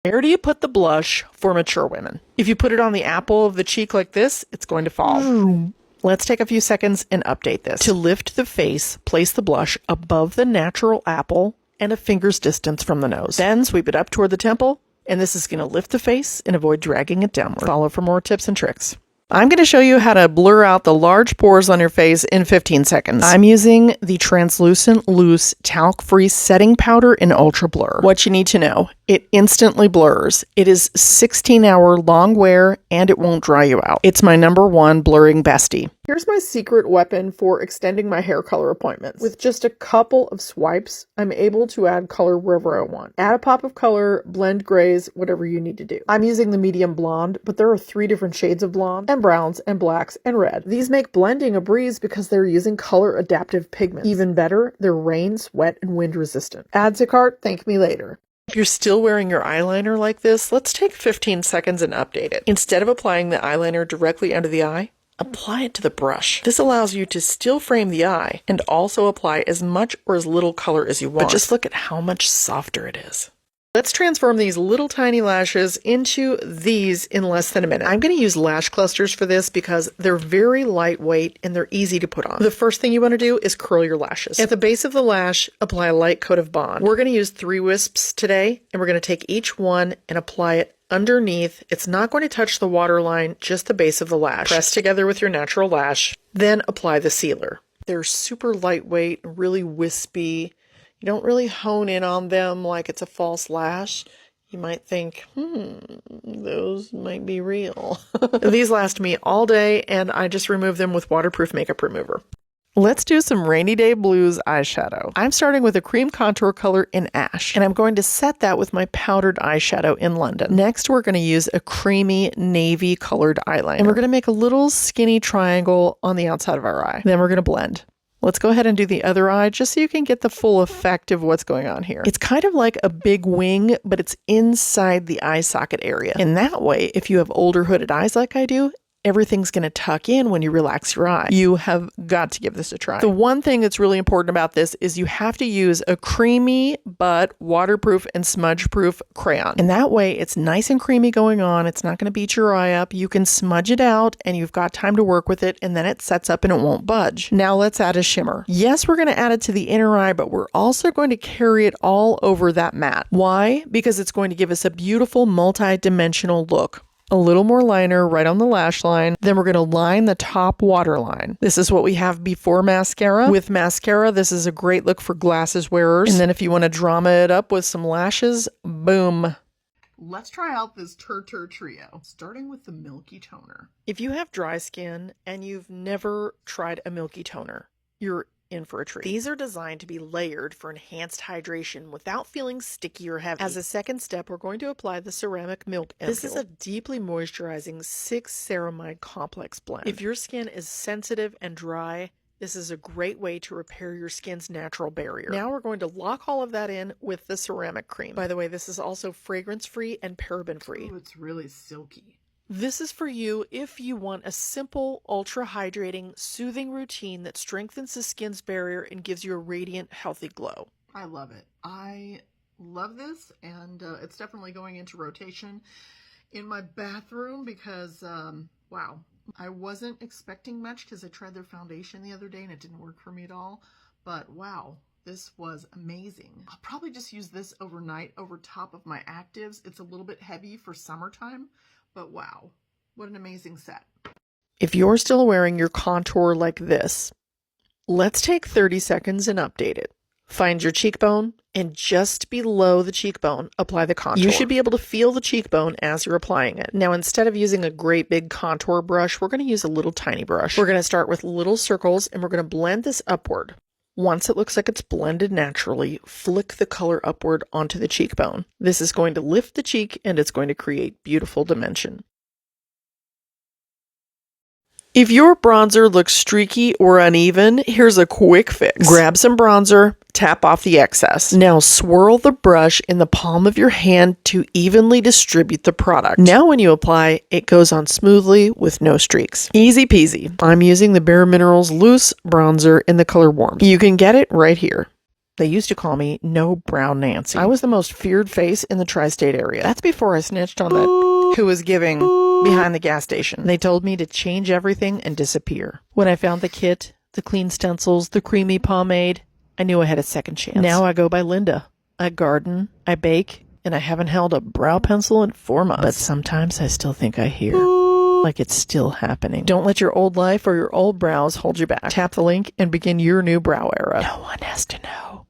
Where do you put the blush for mature women? If you put it on the apple of the cheek like this, it's going to fall. Let's take a few seconds and update this. To lift the face, place the blush above the natural apple and a finger's distance from the nose. Then sweep it up toward the temple, and this is going to lift the face and avoid dragging it downward. Follow for more tips and tricks. I'm going to show you how to blur out the large pores on your face in 15 seconds. I'm using the translucent loose talc-free setting powder in Ultra Blur. What you need to know, it instantly blurs. It is 16-hour long wear and it won't dry you out. It's my #1 blurring bestie. Here's my secret weapon for extending my hair color appointments. With just a couple of swipes, I'm able to add color wherever I want. Add a pop of color, blend grays, whatever you need to do. I'm using the medium blonde, but there are 3 different shades of blonde, and browns, and blacks, and red. These make blending a breeze because they're using color adaptive pigments. Even better, they're rain, sweat, and wind resistant. Add to cart, thank me later. If you're still wearing your eyeliner like this, let's take 15 seconds and update it. Instead of applying the eyeliner directly under the eye, apply it to the brush. This allows you to still frame the eye and also apply as much or as little color as you want. But just look at how much softer it is. Let's transform these little tiny lashes into these in less than a minute. I'm going to use lash clusters for this because they're very lightweight and they're easy to put on. The first thing you want to do is curl your lashes. At the base of the lash, apply a light coat of Bond. We're going to use 3 wisps today, and we're going to take each one and apply it underneath. It's not going to touch the waterline, just the base of the lash. Press together with your natural lash, then apply the sealer. They're super lightweight, really wispy. You don't really hone in on them like it's a false lash. You might think, those might be real. These last me all day, and I just remove them with waterproof makeup remover. Let's do some rainy day blues eyeshadow. I'm starting with a cream contour color in Ash, and I'm going to set that with my powdered eyeshadow in London. Next, we're going to use a creamy navy colored eyeliner, and we're going to make a little skinny triangle on the outside of our eye. Then we're going to blend. Let's go ahead and do the other eye just so you can get the full effect of what's going on here. It's kind of like a big wing, but it's inside the eye socket area. And that way, if you have older hooded eyes like I do, everything's going to tuck in when you relax your eye. You have got to give this a try. The one thing that's really important about this is you have to use a creamy but waterproof and smudge proof crayon. And that way it's nice and creamy going on. It's not going to beat your eye up. You can smudge it out and you've got time to work with it, and then it sets up and it won't budge. Now let's add a shimmer. Yes, we're going to add it to the inner eye, but we're also going to carry it all over that matte. Why? Because it's going to give us a beautiful multi-dimensional look. A little more liner right on the lash line. Then we're going to line the top waterline. This is what we have before mascara. With mascara, this is a great look for glasses wearers. And then if you want to drama it up with some lashes, boom. Let's try out this Tur trio, starting with the milky toner. If you have dry skin and you've never tried a milky toner, you're in for a treat. These are designed to be layered for enhanced hydration without feeling sticky or heavy. As a second step, we're going to apply the ceramic milk ampoule. This is a deeply moisturizing 6-ceramide complex blend. If your skin is sensitive and dry, this is a great way to repair your skin's natural barrier. Now we're going to lock all of that in with the ceramic cream. By the way, this is also fragrance-free and paraben-free. Oh, it's really silky. This is for you if you want a simple, ultra-hydrating, soothing routine that strengthens the skin's barrier and gives you a radiant, healthy glow. I love it. I love this, and it's definitely going into rotation in my bathroom because, wow. I wasn't expecting much because I tried their foundation the other day and it didn't work for me at all, but wow. This was amazing. I'll probably just use this overnight over top of my actives. It's a little bit heavy for summertime, but wow, what an amazing set. If you're still wearing your contour like this, let's take 30 seconds and update it. Find your cheekbone, and just below the cheekbone, apply the contour. You should be able to feel the cheekbone as you're applying it. Now, instead of using a great big contour brush, we're going to use a little tiny brush. We're going to start with little circles, and we're going to blend this upward. Once it looks like it's blended naturally, flick the color upward onto the cheekbone. This is going to lift the cheek and it's going to create beautiful dimension. If your bronzer looks streaky or uneven, here's a quick fix. Grab some bronzer, tap off the excess. Now swirl the brush in the palm of your hand to evenly distribute the product. Now when you apply, it goes on smoothly with no streaks. Easy peasy. I'm using the Bare Minerals Loose Bronzer in the color Warm. You can get it right here. They used to call me No Brow Nancy. I was the most feared face in the tri-state area. That's before I snitched on that who was giving behind the gas station. They told me to change everything and disappear. When I found the kit, the clean stencils, the creamy pomade, I knew I had a second chance. Now I go by Linda. I garden, I bake, and I haven't held a brow pencil in 4 months. But sometimes I still think I hear like it's still happening. Don't let your old life or your old brows hold you back. Tap the link and begin your new brow era. No one has to know.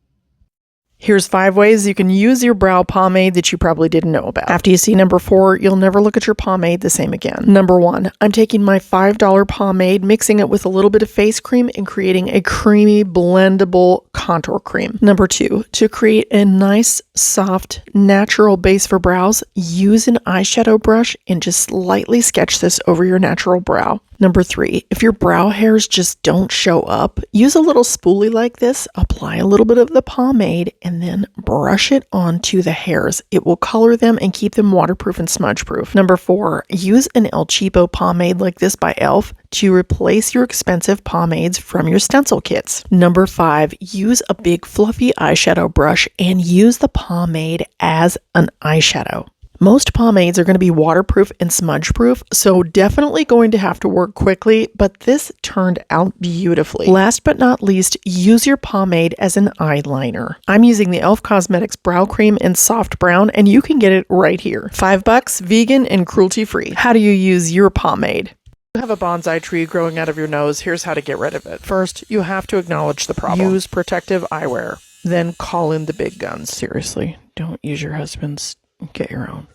Here's 5 ways you can use your brow pomade that you probably didn't know about. After you see number 4, you'll never look at your pomade the same again. Number 1, I'm taking my $5 pomade, mixing it with a little bit of face cream and creating a creamy, blendable contour cream. Number 2, to create a nice, soft, natural base for brows, use an eyeshadow brush and just lightly sketch this over your natural brow. Number 3, if your brow hairs just don't show up, use a little spoolie like this, apply a little bit of the pomade, and then brush it onto the hairs. It will color them and keep them waterproof and smudge proof. Number 4, use an El Cheapo pomade like this by e.l.f. to replace your expensive pomades from your stencil kits. Number 5, use a big fluffy eyeshadow brush and use the pomade as an eyeshadow. Most pomades are going to be waterproof and smudge proof, so definitely going to have to work quickly, but this turned out beautifully. Last but not least, use your pomade as an eyeliner. I'm using the e.l.f. Cosmetics Brow Cream in Soft Brown, and you can get it right here. $5, vegan and cruelty-free. How do you use your pomade? You have a bonsai tree growing out of your nose. Here's how to get rid of it. First, you have to acknowledge the problem. Use protective eyewear. Then call in the big guns. Seriously, don't use your husband's. Get your own.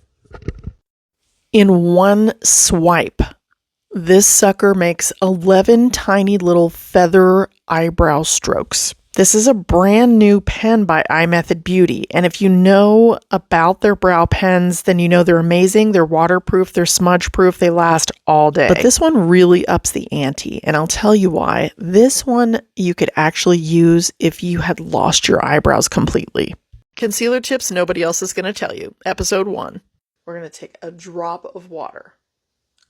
In one swipe, this sucker makes 11 tiny little feather eyebrow strokes. This is a brand new pen by iMethod Beauty, and if you know about their brow pens, then you know they're amazing, they're waterproof, they're smudge proof, they last all day. But this one really ups the ante, and I'll tell you why. This one you could actually use if you had lost your eyebrows completely. Concealer tips nobody else is going to tell you. Episode 1. We're going to take a drop of water.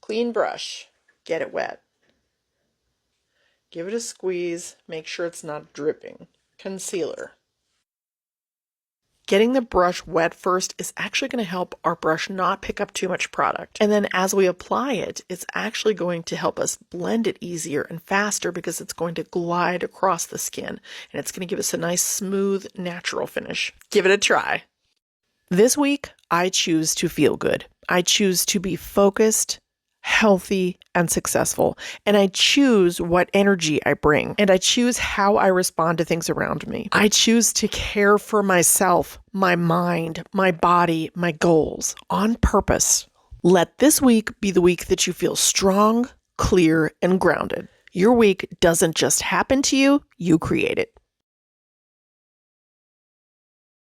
Clean brush. Get it wet. Give it a squeeze. Make sure it's not dripping. Concealer. Getting the brush wet first is actually going to help our brush not pick up too much product. And then as we apply it, it's actually going to help us blend it easier and faster because it's going to glide across the skin. And it's going to give us a nice, smooth, natural finish. Give it a try. This week, I choose to feel good. I choose to be focused, healthy, and successful. And I choose what energy I bring. And I choose how I respond to things around me. I choose to care for myself, my mind, my body, my goals on purpose. Let this week be the week that you feel strong, clear, and grounded. Your week doesn't just happen to you, you create it.